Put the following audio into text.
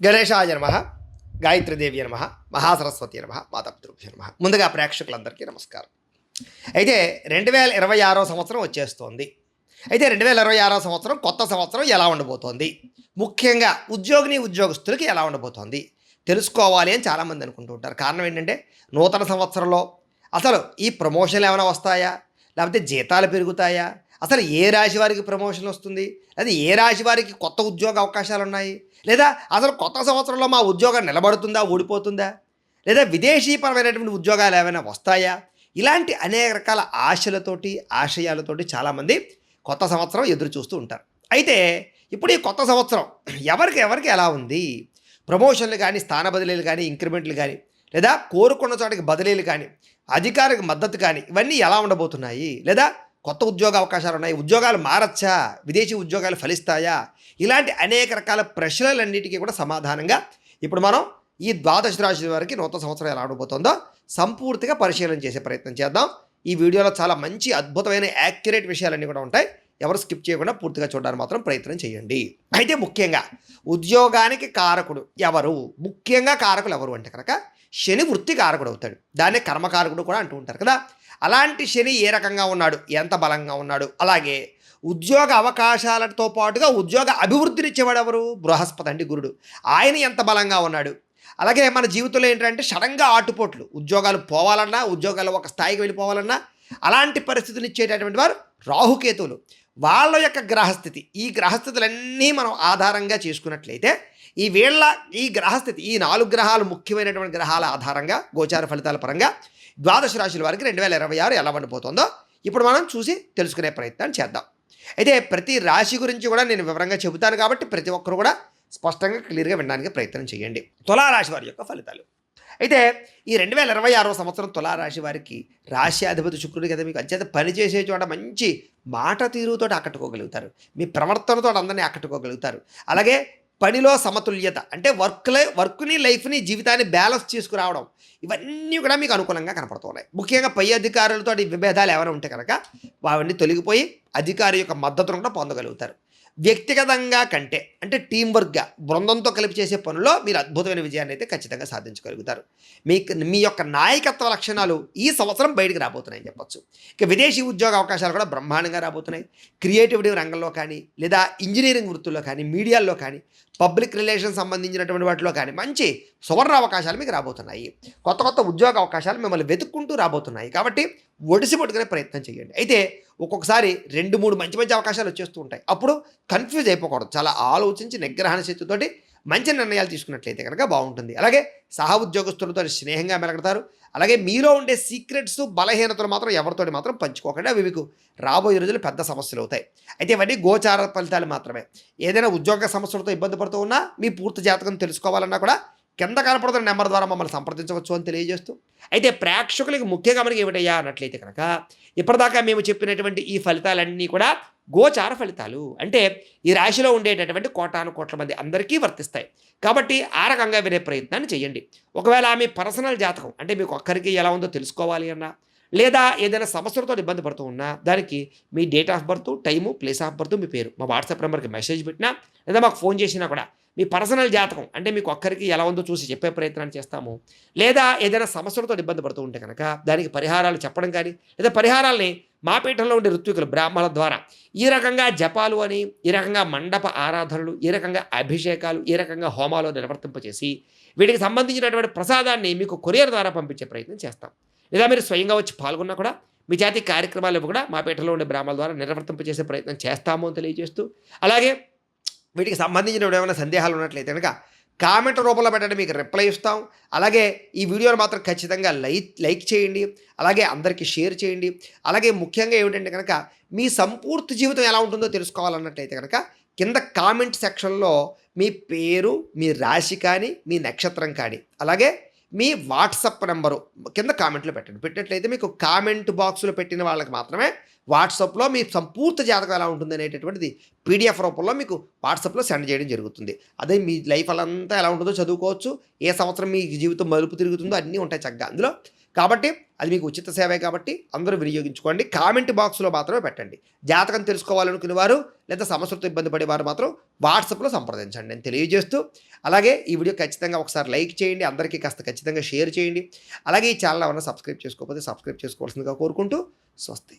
గణేశాయ నమః, గాయత్రీదేవి నమః, మహాసరస్వతి నమః, మాతాపితృభ్యో నమః. ముందుగా ప్రేక్షకులందరికీ నమస్కారం. అయితే 2026 సంవత్సరం వచ్చేస్తోంది. అయితే 2026 సంవత్సరం కొత్త సంవత్సరం ఎలా ఉండబోతోంది, ముఖ్యంగా ఉద్యోగస్తులకి ఎలా ఉండబోతోంది తెలుసుకోవాలి అని చాలామంది అనుకుంటూ ఉంటారు. కారణం ఏంటంటే నూతన సంవత్సరంలో అసలు ఈ ప్రమోషన్లు ఏమైనా వస్తాయా, లేకపోతే జీతాలు పెరుగుతాయా, అసలు ఏ రాశి వారికి ప్రమోషన్ వస్తుంది, లేదా ఏ రాశి వారికి కొత్త ఉద్యోగ అవకాశాలు ఉన్నాయి, లేదా అసలు కొత్త సంవత్సరంలో మా ఉద్యోగం నిలబడుతుందా ఊడిపోతుందా, లేదా విదేశీపరమైనటువంటి ఉద్యోగాలు ఏమైనా వస్తాయా, ఇలాంటి అనేక రకాల ఆశయాలతోటి చాలామంది కొత్త సంవత్సరం ఎదురు చూస్తూ ఉంటారు. అయితే ఇప్పుడు ఈ కొత్త సంవత్సరం ఎవరికి ఎలా ఉంది, ప్రమోషన్లు కానీ, స్థాన బదిలీలు కానీ, ఇంక్రిమెంట్లు కానీ, లేదా కోరుకున్న చోటికి బదిలీలు కానీ, అధికారికి మద్దతు కానీ, ఇవన్నీ ఎలా ఉండబోతున్నాయి, లేదా కొత్త ఉద్యోగ అవకాశాలు ఉన్నాయి, ఉద్యోగాలు మారచ్చా, విదేశీ ఉద్యోగాలు ఫలిస్తాయా, ఇలాంటి అనేక రకాల ప్రశ్నలన్నిటికీ కూడా సమాధానంగా ఇప్పుడు మనం ఈ ద్వాదశ రాశి వారికి నూతన సంవత్సరం ఎలా ఉండబోతుందో సంపూర్తిగా పరిశీలన చేసే ప్రయత్నం చేద్దాం. ఈ వీడియోలో చాలా మంచి అద్భుతమైన యాక్యురేట్ విషయాలన్నీ కూడా ఉంటాయి. ఎవరు స్కిప్ చేయకుండా పూర్తిగా చూడడానికి మాత్రం ప్రయత్నం చేయండి. అయితే ముఖ్యంగా ఉద్యోగానికి కారకుడు ఎవరు, ముఖ్యంగా కారకులు ఎవరు అంటే కనుక శని వృత్తి కారకుడు అవుతాడు. దాన్నే కర్మకారకుడు కూడా అంటూ ఉంటారు కదా. అలాంటి శని ఏ రకంగా ఉన్నాడు, ఎంత బలంగా ఉన్నాడు, అలాగే ఉద్యోగ అవకాశాలతో పాటుగా ఉద్యోగ అభివృద్ధినిచ్చేవాడు ఎవరు, బృహస్పతి అంటే గురుడు, ఆయన ఎంత బలంగా ఉన్నాడు. అలాగే మన జీవితంలో ఏంటంటే సడన్గా ఆటుపోట్లు, ఉద్యోగాలు పోవాలన్నా, ఉద్యోగాలు ఒక స్థాయికి వెళ్ళిపోవాలన్నా అలాంటి పరిస్థితులు ఇచ్చేటటువంటి వారు రాహుకేతువులు. వాళ్ళ యొక్క గ్రహస్థితి, ఈ గ్రహస్థితులన్నీ మనం ఆధారంగా చేసుకున్నట్లయితే ఈ గ్రహస్థితి, ఈ 4 గ్రహాలు ముఖ్యమైనటువంటి గ్రహాల ఆధారంగా గోచార ఫలితాల పరంగా ద్వాదశ రాశుల వారికి 2026 ఎలా ఉండబోతుందో ఇప్పుడు మనం చూసి తెలుసుకునే ప్రయత్నం చేద్దాం. అయితే ప్రతి రాశి గురించి కూడా నేను వివరంగా చెబుతాను కాబట్టి ప్రతి ఒక్కరు కూడా స్పష్టంగా క్లియర్గా వినడానికి ప్రయత్నం చేయండి. తులారాశి వారి యొక్క ఫలితాలు. అయితే ఈ 2026 సంవత్సరం తులారాశి వారికి రాశి అధిపతి శుక్రుడు కదా, మీకు అంచేత పనిచేసే చోట మంచి మాట తీరుతో ఆకట్టుకోగలుగుతారు, మీ ప్రవర్తనతో అందరినీ ఆకట్టుకోగలుగుతారు. అలాగే పనిలో సమతుల్యత అంటే వర్క్ని లైఫ్ని జీవితాన్ని బ్యాలెన్స్ చేసుకురావడం, ఇవన్నీ కూడా మీకు అనుకూలంగా కనపడుతున్నాయి. ముఖ్యంగా పై అధికారులతో విభేదాలు ఏమైనా ఉంటే కనుక అవన్నీ తొలగిపోయి అధికారి యొక్క మద్దతును కూడా పొందగలుగుతారు. వ్యక్తిగతంగా కంటే అంటే టీం వర్క్గా బృందంతో కలిపి చేసే పనుల్లో మీరు అద్భుతమైన విజయాన్ని అయితే ఖచ్చితంగా సాధించగలుగుతారు. మీ యొక్క నాయకత్వ లక్షణాలు ఈ సంవత్సరం బయటికి రాబోతున్నాయని చెప్పొచ్చు. ఇక విదేశీ ఉద్యోగ అవకాశాలు కూడా బ్రహ్మాండంగా రాబోతున్నాయి. క్రియేటివిటీ రంగంలో కానీ, లేదా ఇంజనీరింగ్ వృత్తుల్లో కానీ, మీడియాల్లో కానీ, పబ్లిక్ రిలేషన్ సంబంధించినటువంటి వాటిలో కానీ మంచి సువర్ణ అవకాశాలు మీకు రాబోతున్నాయి. కొత్త ఉద్యోగ అవకాశాలు మిమ్మల్ని వెతుక్కుంటూ రాబోతున్నాయి. కాబట్టి ఒడిసి పట్టుకునే ప్రయత్నం చేయండి. అయితే ఒక్కొక్కసారి 2-3 మంచి అవకాశాలు వచ్చేస్తూ ఉంటాయి. అప్పుడు కన్ఫ్యూజ్ అయిపోకూడదు. చాలా ఆలోచించి నిగ్రహణ శక్తితోటి మంచి నిర్ణయాలు తీసుకున్నట్లయితే కనుక బాగుంటుంది. అలాగే సహ ఉద్యోగస్తులతో స్నేహంగా మెలగడతారు. అలాగే మీలో ఉండే సీక్రెట్స్, బలహీనతలు మాత్రం ఎవరితోటి మాత్రం పంచుకోకండి. అవి మీకు రాబోయే రోజులు పెద్ద సమస్యలు అవుతాయి. అయితే ఇవన్నీ గోచార ఫలితాలు మాత్రమే. ఏదైనా ఉద్యోగ సమస్యలతో ఇబ్బంది పడుతూ ఉన్నా, మీ పూర్తి జాతకం తెలుసుకోవాలన్నా కూడా కింద కనపడుతున్న నెంబర్ ద్వారా మమ్మల్ని సంప్రదించవచ్చు అని తెలియజేస్తూ, అయితే ప్రేక్షకులకి ముఖ్యంగా మనకి ఏమిటయ్యా అన్నట్లయితే కనుక ఇప్పటిదాకా మేము చెప్పినటువంటి ఈ ఫలితాలన్నీ కూడా గోచార ఫలితాలు. అంటే ఈ రాశిలో ఉండేటటువంటి కోటాను మంది అందరికీ వర్తిస్తాయి. కాబట్టి ఆ రకంగా వినే ప్రయత్నాన్ని చేయండి. ఒకవేళ మీ పర్సనల్ జాతకం అంటే మీకు ఒక్కరికి ఎలా ఉందో తెలుసుకోవాలి అన్నా, లేదా ఏదైనా సమస్యలతో ఇబ్బంది పడుతూ ఉన్నా, దానికి మీ date of birth, time, place of birth, మీ పేరు మా వాట్సాప్ నెంబర్కి మెసేజ్ పెట్టినా, లేదా మాకు ఫోన్ చేసినా కూడా మీ పర్సనల్ జాతకం అంటే మీకు ఒక్కరికి ఎలా ఉందో చూసి చెప్పే ప్రయత్నాన్ని చేస్తాము. లేదా ఏదైనా సమస్యలతో ఇబ్బంది పడుతూ ఉంటే కనుక దానికి పరిహారాలు చెప్పడం కానీ, లేదా పరిహారాలని మా పీఠంలో ఉండే ఋత్వికులు బ్రాహ్మణుల ద్వారా ఈ రకంగా జపాలు అని, ఈ రకంగా మండప ఆరాధనలు, ఈ రకంగా అభిషేకాలు, ఈ రకంగా హోమాలు నిర్వర్తింపచేసి వీటికి సంబంధించినటువంటి ప్రసాదాన్ని మీకు కొరియర్ ద్వారా పంపించే ప్రయత్నం చేస్తాం. లేదా మీరు స్వయంగా వచ్చి పాల్గొన్నా కూడా మీ జాతి కార్యక్రమాలు కూడా మా పీఠంలో ఉండే బ్రాహ్మణుల ద్వారా నిర్వర్తింపచేసే ప్రయత్నం చేస్తాము అని తెలియజేస్తూ, అలాగే వీటికి సంబంధించిన ఏమైనా సందేహాలు ఉన్నట్లయితే కనుక కామెంట్ రూపంలో పెట్టండి, మీకు రిప్లై ఇస్తాం. అలాగే ఈ వీడియోని మాత్రం ఖచ్చితంగా లైక్ చేయండి, అలాగే అందరికీ షేర్ చేయండి. అలాగే ముఖ్యంగా ఏమిటంటే కనుక మీ సంపూర్తి జీవితం ఎలా ఉంటుందో తెలుసుకోవాలన్నట్లయితే కనుక కింద కామెంట్ సెక్షన్లో మీ పేరు, మీ రాశి కానీ, మీ నక్షత్రం కానీ, అలాగే మీ వాట్సాప్ నెంబరు కింద కామెంట్లో పెట్టినట్లయితే మీకు కామెంట్ బాక్స్లో పెట్టిన వాళ్ళకి మాత్రమే వాట్సాప్లో మీ సంపూర్తి జాతకం ఎలా ఉంటుంది అనేటటువంటిది పీడిఎఫ్ రూపంలో మీకు వాట్సాప్లో సెండ్ చేయడం జరుగుతుంది. అదే మీ లైఫ్ అంతా ఎలా ఉంటుందో చదువుకోవచ్చు. ఏ సంవత్సరం మీ జీవితం మలుపు తిరుగుతుందో అన్నీ ఉంటాయి చక్కగా. అందులో కాబట్టి అది మీకు ఉచిత సేవే కాబట్టి అందరూ వినియోగించుకోండి. కామెంట్ బాక్స్లో మాత్రమే పెట్టండి. జాతకం తెలుసుకోవాలనుకునే వారు లేదా సమస్యలతో ఇబ్బంది పడేవారు మాత్రం వాట్సాప్లో సంప్రదించండి నేను తెలియజేస్తూ, అలాగే ఈ వీడియో ఖచ్చితంగా ఒకసారి లైక్ చేయండి, అందరికీ కాస్త ఖచ్చితంగా షేర్ చేయండి. అలాగే ఈ ఛానల్ ఏమైనా సబ్స్క్రైబ్ చేసుకోకపోతే సబ్స్క్రైబ్ చేసుకోవాల్సిందిగా కోరుకుంటూ స్వస్తి.